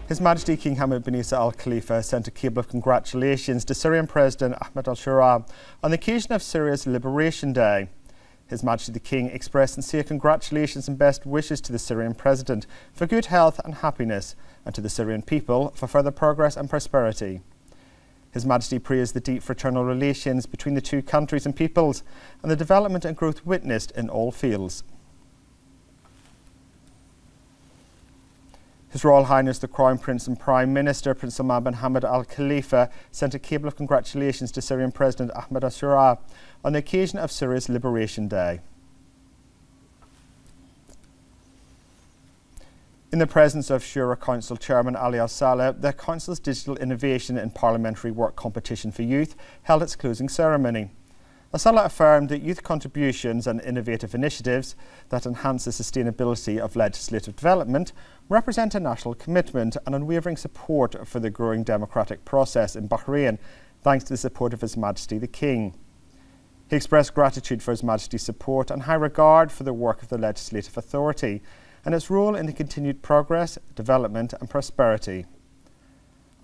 His Majesty King Hamad bin Isa Al Khalifa sent a cable of congratulations to Syrian President Ahmed al-Shura on the occasion of Syria's Liberation Day. His Majesty the King expressed sincere congratulations and best wishes to the Syrian President for good health and happiness, and to the Syrian people for further progress and prosperity. His Majesty praised the deep fraternal relations between the two countries and peoples and the development and growth witnessed in all fields. His Royal Highness the Crown Prince and Prime Minister Prince Salman bin Hamad Al Khalifa sent a cable of congratulations to Syrian President Ahmed al-Shura on the occasion of Syria's Liberation Day. In the presence of Shura Council Chairman Ali Al-Saleh, the Council's Digital Innovation in Parliamentary Work Competition for Youth held its closing ceremony. Al-Saleh affirmed that youth contributions and innovative initiatives that enhance the sustainability of legislative development represent a national commitment and unwavering support for the growing democratic process in Bahrain, thanks to the support of His Majesty the King. He expressed gratitude for His Majesty's support and high regard for the work of the legislative authority and its role in the continued progress, development and prosperity.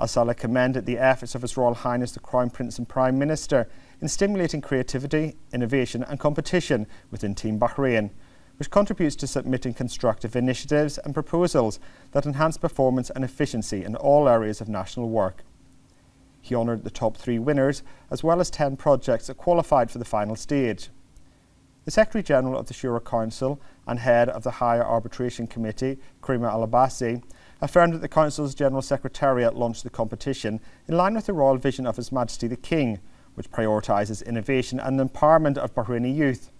Al-Saleh commended the efforts of His Royal Highness the Crown Prince and Prime Minister in stimulating creativity, innovation and competition within Team Bahrain, which contributes to submitting constructive initiatives and proposals that enhance performance and efficiency in all areas of national work. He honoured the top 3 winners, as well as 10 projects that qualified for the final stage. The Secretary-General of the Shura Council and Head of the Higher Arbitration Committee, Karima Al-Abbasi, affirmed that the Council's General Secretariat launched the competition in line with the royal vision of His Majesty the King, which prioritises innovation and the empowerment of Bahraini youth.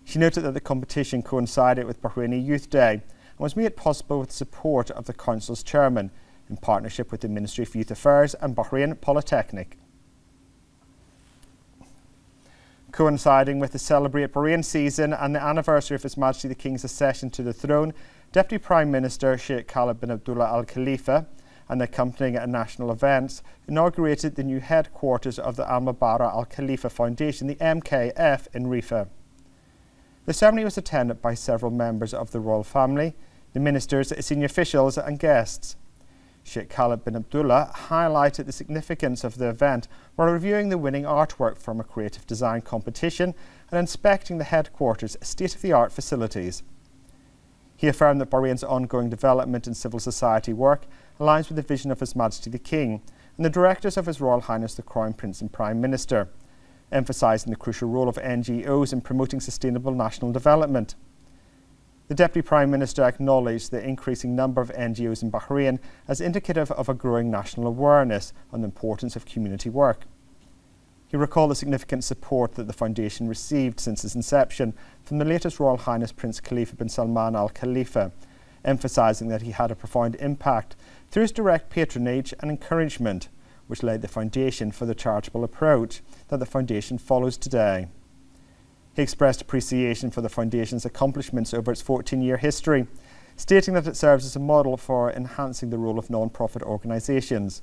She noted that the competition coincided with Bahraini Youth Day and was made possible with the support of the Council's Chairman, in partnership with the Ministry of Youth Affairs and Bahrain Polytechnic. Coinciding with the Celebrate Bahrain season and the anniversary of His Majesty the King's accession to the throne, Deputy Prime Minister Sheikh Khalid bin Abdullah Al Khalifa and the accompanying national events inaugurated the new headquarters of the Al Mubarak Al Khalifa Foundation, the MKF, in Rifa. The ceremony was attended by several members of the royal family, the ministers, senior officials and guests. Sheikh Khalid bin Abdullah highlighted the significance of the event while reviewing the winning artwork from a creative design competition and inspecting the headquarters' state-of-the-art facilities. He affirmed that Bahrain's ongoing development in civil society work aligns with the vision of His Majesty the King and the directives of His Royal Highness the Crown Prince and Prime Minister, emphasising the crucial role of NGOs in promoting sustainable national development. The Deputy Prime Minister acknowledged the increasing number of NGOs in Bahrain as indicative of a growing national awareness on the importance of community work. He recalled the significant support that the Foundation received since its inception from the latest Royal Highness Prince Khalifa bin Salman Al Khalifa, emphasising that he had a profound impact through his direct patronage and encouragement, which laid the foundation for the charitable approach that the Foundation follows today. He expressed appreciation for the Foundation's accomplishments over its 14-year history, stating that it serves as a model for enhancing the role of non-profit organisations.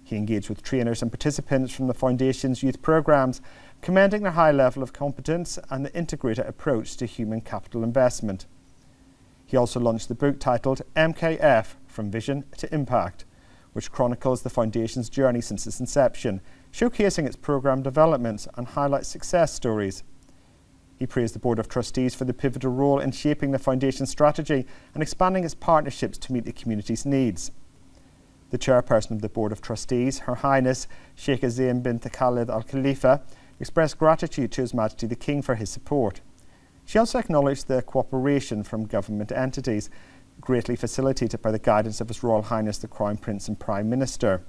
He engaged with trainers and participants from the Foundation's youth programmes, commending their high level of competence and the integrated approach to human capital investment. He also launched the book titled MKF, From Vision to Impact, which chronicles the Foundation's journey since its inception, showcasing its programme developments and highlights success stories. He praised the Board of Trustees for the pivotal role in shaping the Foundation's strategy and expanding its partnerships to meet the community's needs. The chairperson of the Board of Trustees, Her Highness Sheikha Zain bint Khalid Al Khalifa, expressed gratitude to His Majesty the King for his support. She also acknowledged the cooperation from government entities, greatly facilitated by the guidance of His Royal Highness the Crown Prince and Prime Minister.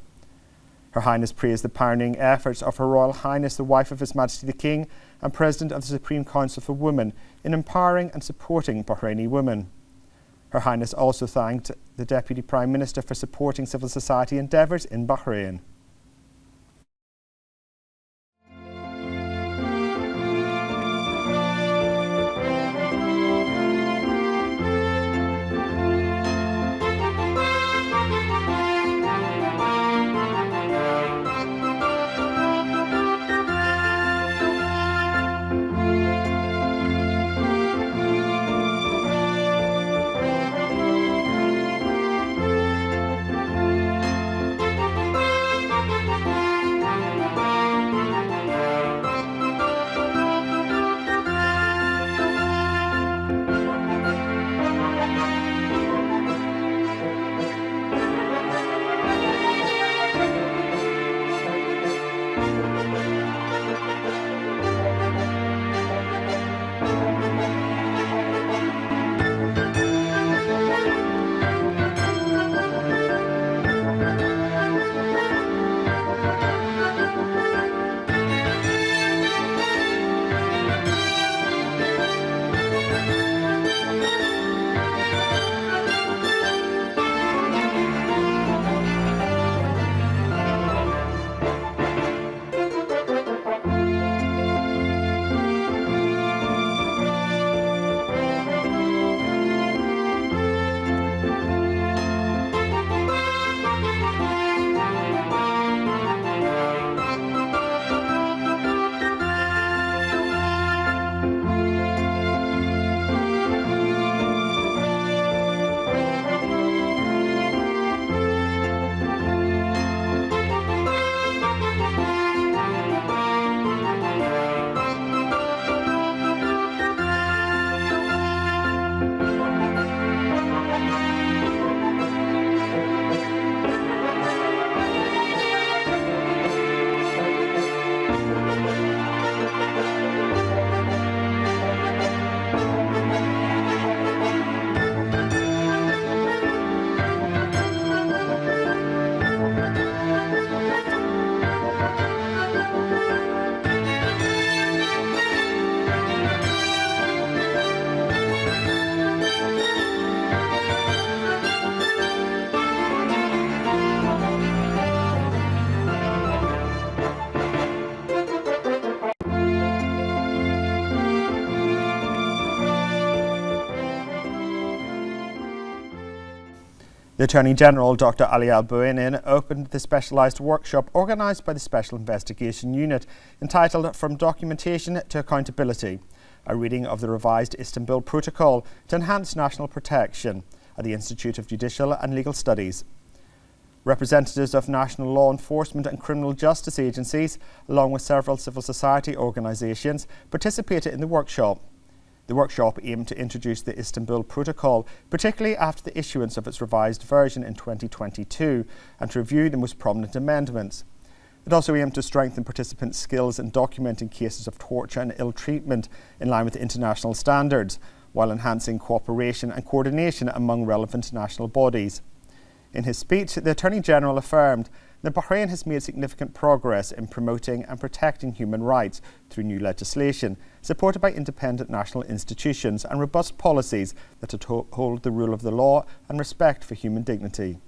Her Highness praised the pioneering efforts of Her Royal Highness the wife of His Majesty the King and President of the Supreme Council for Women in empowering and supporting Bahraini women. Her Highness also thanked the Deputy Prime Minister for supporting civil society endeavours in Bahrain. The Attorney General, Dr. Ali Al-Bouanin, opened the specialised workshop organised by the Special Investigation Unit entitled From Documentation to Accountability, a reading of the revised Istanbul Protocol to enhance national protection at the Institute of Judicial and Legal Studies. Representatives of national law enforcement and criminal justice agencies, along with several civil society organisations, participated in the workshop. The workshop aimed to introduce the Istanbul Protocol, particularly after the issuance of its revised version in 2022, and to review the most prominent amendments. It also aimed to strengthen participants' skills in documenting cases of torture and ill treatment in line with international standards, while enhancing cooperation and coordination among relevant national bodies. In his speech, the Attorney General affirmed that Bahrain has made significant progress in promoting and protecting human rights through new legislation, supported by independent national institutions and robust policies that uphold the rule of the law and respect for human dignity.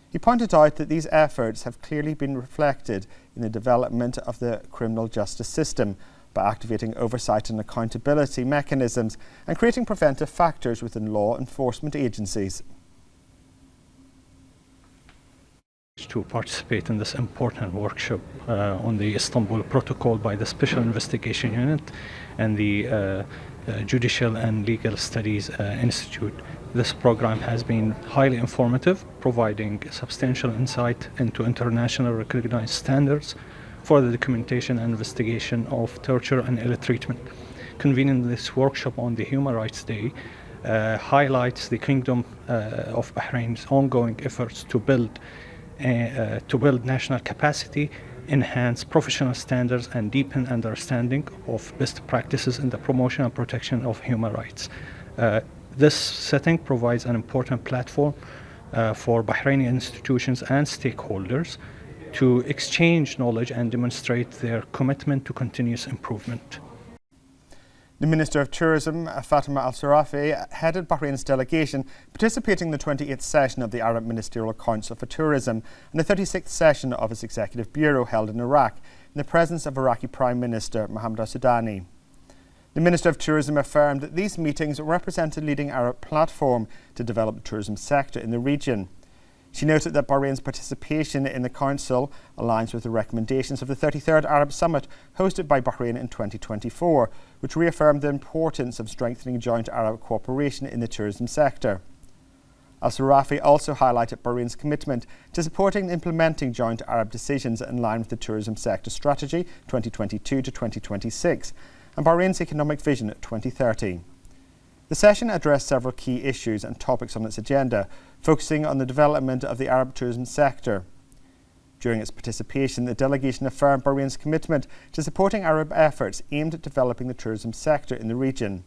He pointed out that these efforts have clearly been reflected in the development of the criminal justice system by activating oversight and accountability mechanisms and creating preventive factors within law enforcement agencies. To participate in this important workshop on the Istanbul Protocol by the Special Investigation Unit and the Judicial and Legal Studies Institute. This program has been highly informative, providing substantial insight into international recognized standards for the documentation and investigation of torture and ill treatment. Convening this workshop on the Human Rights Day highlights the Kingdom of Bahrain's ongoing efforts to build national capacity, enhance professional standards, and deepen understanding of best practices in the promotion and protection of human rights. This setting provides an important platform for Bahraini institutions and stakeholders to exchange knowledge and demonstrate their commitment to continuous improvement. The Minister of Tourism, Fatima Al-Sarafi, headed Bahrain's delegation participating in the 28th session of the Arab Ministerial Council for Tourism and the 36th session of its Executive Bureau held in Iraq in the presence of Iraqi Prime Minister Mohammed al-Sudani. The Minister of Tourism affirmed that these meetings represent a leading Arab platform to develop the tourism sector in the region. She noted that Bahrain's participation in the Council aligns with the recommendations of the 33rd Arab Summit hosted by Bahrain in 2024, which reaffirmed the importance of strengthening joint Arab cooperation in the tourism sector. Al-Sarafi also highlighted Bahrain's commitment to supporting and implementing joint Arab decisions in line with the tourism sector strategy 2022 to 2026 and Bahrain's economic vision 2030. The session addressed several key issues and topics on its agenda, focusing on the development of the Arab tourism sector. During its participation, the delegation affirmed Bahrain's commitment to supporting Arab efforts aimed at developing the tourism sector in the region.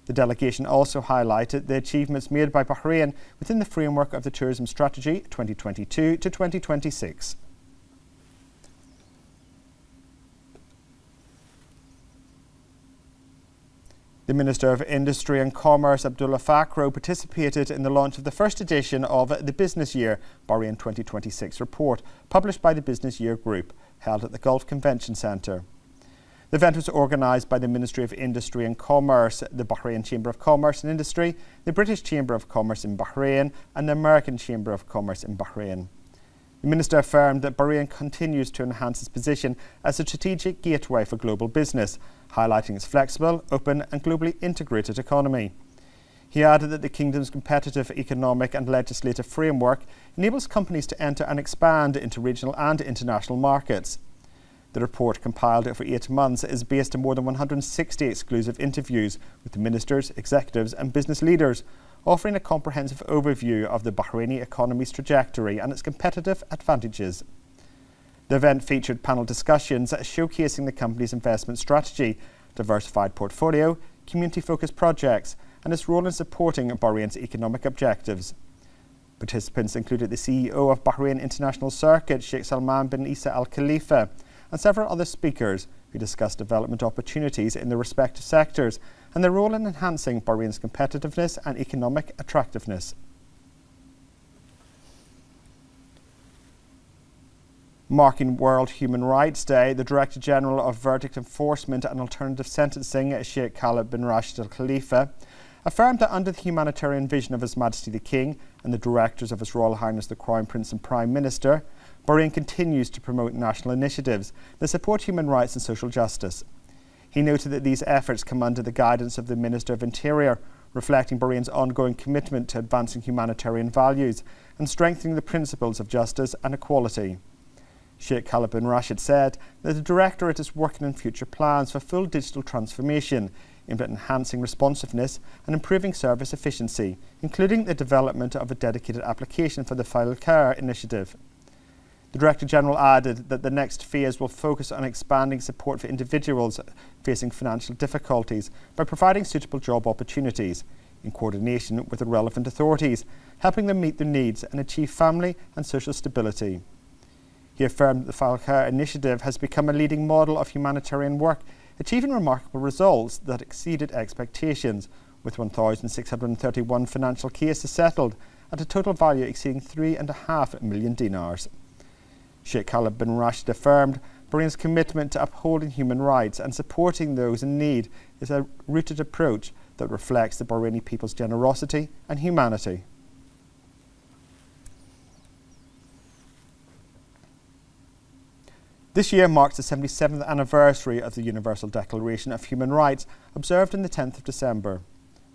The delegation also highlighted the achievements made by Bahrain within the framework of the Tourism Strategy 2022 to 2026. The Minister of Industry and Commerce, Abdullah Fakro, participated in the launch of the first edition of the Business Year Bahrain 2026 report, published by the Business Year Group, held at the Gulf Convention Centre. The event was organised by the Ministry of Industry and Commerce, the Bahrain Chamber of Commerce and Industry, the British Chamber of Commerce in Bahrain, and the American Chamber of Commerce in Bahrain. The Minister affirmed that Bahrain continues to enhance its position as a strategic gateway for global business, highlighting its flexible, open and globally integrated economy. He added that the Kingdom's competitive economic and legislative framework enables companies to enter and expand into regional and international markets. The report, compiled over 8 months, is based on more than 160 exclusive interviews with the ministers, executives and business leaders, offering a comprehensive overview of the Bahraini economy's trajectory and its competitive advantages. The event featured panel discussions showcasing the company's investment strategy, diversified portfolio, community-focused projects, and its role in supporting Bahrain's economic objectives. Participants included the CEO of Bahrain International Circuit, Sheikh Salman bin Isa Al Khalifa, and several other speakers who discussed development opportunities in their respective sectors and their role in enhancing Bahrain's competitiveness and economic attractiveness. Marking World Human Rights Day, the Director General of Verdict Enforcement and Alternative Sentencing, Sheikh Khalid bin Rashid Al Khalifa, affirmed that under the humanitarian vision of His Majesty the King and the directors of His Royal Highness the Crown Prince and Prime Minister, Bahrain continues to promote national initiatives that support human rights and social justice. He noted that these efforts come under the guidance of the Minister of Interior, reflecting Bahrain's ongoing commitment to advancing humanitarian values and strengthening the principles of justice and equality. Sheikh Khalid bin Rashid said that the Directorate is working on future plans for full digital transformation aimed at enhancing responsiveness and improving service efficiency, including the development of a dedicated application for the File Care initiative. The Director General added that the next phase will focus on expanding support for individuals facing financial difficulties by providing suitable job opportunities, in coordination with the relevant authorities, helping them meet their needs and achieve family and social stability. He affirmed that the File Care initiative has become a leading model of humanitarian work, achieving remarkable results that exceeded expectations, with 1,631 financial cases settled at a total value exceeding 3.5 million dinars. Sheikh Khalid bin Rashid affirmed Bahrain's commitment to upholding human rights and supporting those in need is a rooted approach that reflects the Bahraini people's generosity and humanity. This year marks the 77th anniversary of the Universal Declaration of Human Rights, observed on the 10th of December.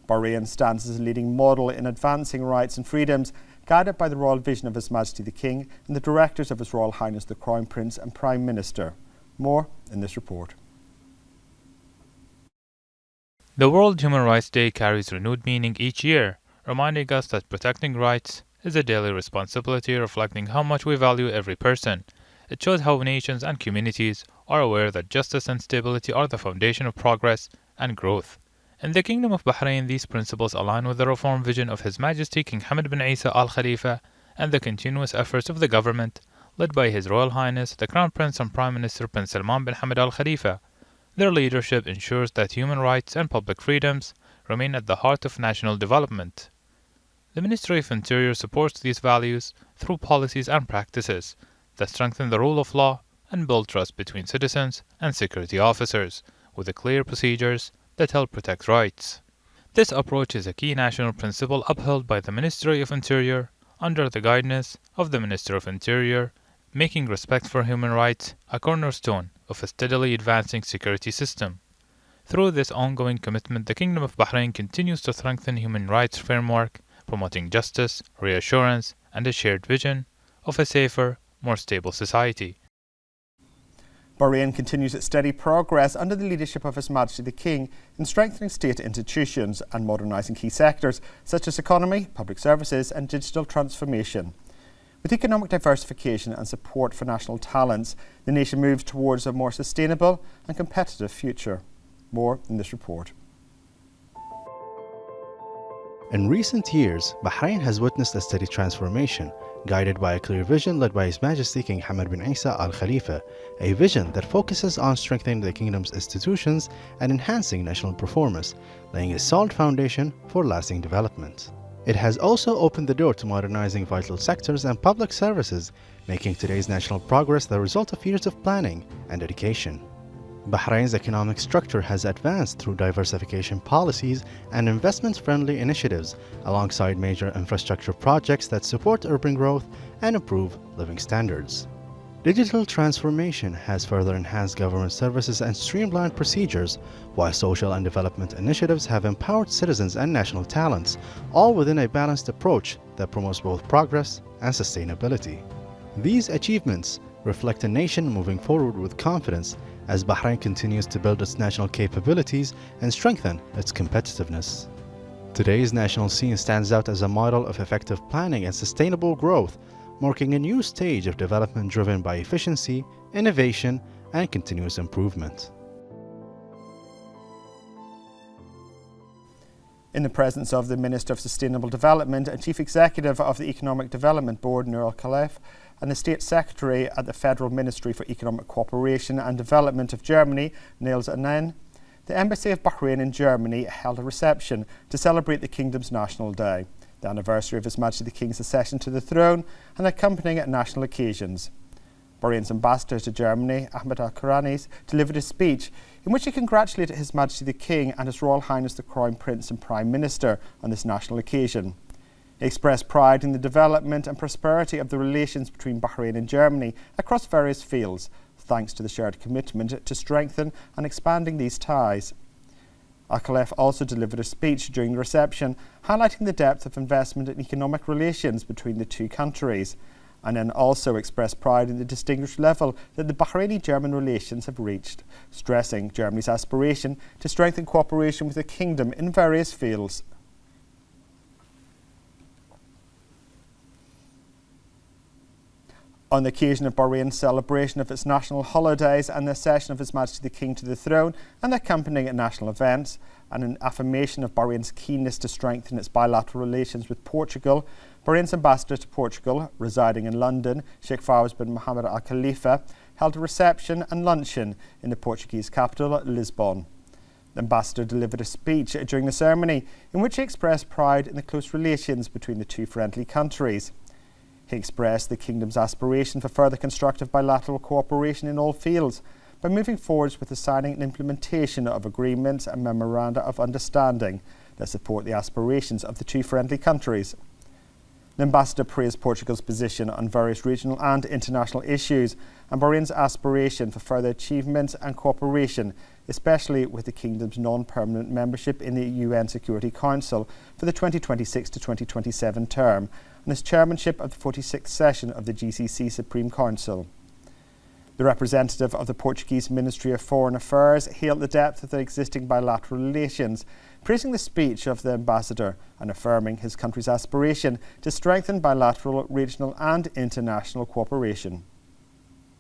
Bahrain stands as a leading model in advancing rights and freedoms, guided by the royal vision of His Majesty the King and the directors of His Royal Highness the Crown Prince and Prime Minister. More in this report. The World Human Rights Day carries renewed meaning each year, reminding us that protecting rights is a daily responsibility reflecting how much we value every person. It shows how nations and communities are aware that justice and stability are the foundation of progress and growth. In the Kingdom of Bahrain, these principles align with the reform vision of His Majesty King Hamad bin Isa Al Khalifa and the continuous efforts of the government, led by His Royal Highness the Crown Prince and Prime Minister Prince Salman bin Hamad Al Khalifa. Their leadership ensures that human rights and public freedoms remain at the heart of national development. The Ministry of Interior supports these values through policies and practices that strengthen the rule of law and build trust between citizens and security officers, with clear procedures that help protect rights. This approach is a key national principle upheld by the Ministry of Interior under the guidance of the Minister of Interior, making respect for human rights a cornerstone of a steadily advancing security system. Through this ongoing commitment, the Kingdom of Bahrain continues to strengthen human rights framework, promoting justice, reassurance, and a shared vision of a safer, more stable society. Bahrain continues its steady progress under the leadership of His Majesty the King in strengthening state institutions and modernising key sectors such as economy, public services and digital transformation. With economic diversification and support for national talents, the nation moves towards a more sustainable and competitive future. More in this report. In recent years, Bahrain has witnessed a steady transformation, guided by a clear vision led by His Majesty King Hamad bin Isa Al Khalifa, a vision that focuses on strengthening the kingdom's institutions and enhancing national performance, laying a solid foundation for lasting development. It has also opened the door to modernizing vital sectors and public services, making today's national progress the result of years of planning and dedication. Bahrain's economic structure has advanced through diversification policies and investment-friendly initiatives, alongside major infrastructure projects that support urban growth and improve living standards. Digital transformation has further enhanced government services and streamlined procedures, while social and development initiatives have empowered citizens and national talents, all within a balanced approach that promotes both progress and sustainability. These achievements reflect a nation moving forward with confidence as Bahrain continues to build its national capabilities and strengthen its competitiveness. Today's national scene stands out as a model of effective planning and sustainable growth, marking a new stage of development driven by efficiency, innovation, and continuous improvement. In the presence of the Minister of Sustainable Development and Chief Executive of the Economic Development Board, Nur Al-Khalif, and the State Secretary at the Federal Ministry for Economic Cooperation and Development of Germany, Niels Anen, the Embassy of Bahrain in Germany held a reception to celebrate the Kingdom's National Day, the anniversary of His Majesty the King's accession to the throne, and accompanying national occasions. Bahrain's ambassador to Germany, Ahmed Al-Karanis, delivered a speech in which he congratulated His Majesty the King and His Royal Highness the Crown Prince and Prime Minister on this national occasion. He expressed pride in the development and prosperity of the relations between Bahrain and Germany across various fields, thanks to the shared commitment to strengthen and expanding these ties. Al-Khalifa also delivered a speech during the reception, highlighting the depth of investment in economic relations between the two countries, and then also expressed pride in the distinguished level that the Bahraini-German relations have reached, stressing Germany's aspiration to strengthen cooperation with the kingdom in various fields. On the occasion of Bahrain's celebration of its national holidays and the accession of His Majesty the King to the throne and the accompanying national events, and an affirmation of Bahrain's keenness to strengthen its bilateral relations with Portugal, Bahrain's ambassador to Portugal, residing in London, Sheikh Fawaz bin Mohammed Al Khalifa, held a reception and luncheon in the Portuguese capital, Lisbon. The ambassador delivered a speech during the ceremony in which he expressed pride in the close relations between the two friendly countries. He expressed the Kingdom's aspiration for further constructive bilateral cooperation in all fields by moving forwards with the signing and implementation of agreements and memoranda of understanding that support the aspirations of the two friendly countries. The ambassador praised Portugal's position on various regional and international issues and Bahrain's aspiration for further achievements and cooperation, especially with the Kingdom's non-permanent membership in the UN Security Council for the 2026 to 2027 term and his chairmanship of the 46th session of the GCC Supreme Council. The representative of the Portuguese Ministry of Foreign Affairs hailed the depth of the existing bilateral relations, praising the speech of the ambassador and affirming his country's aspiration to strengthen bilateral, regional and international cooperation.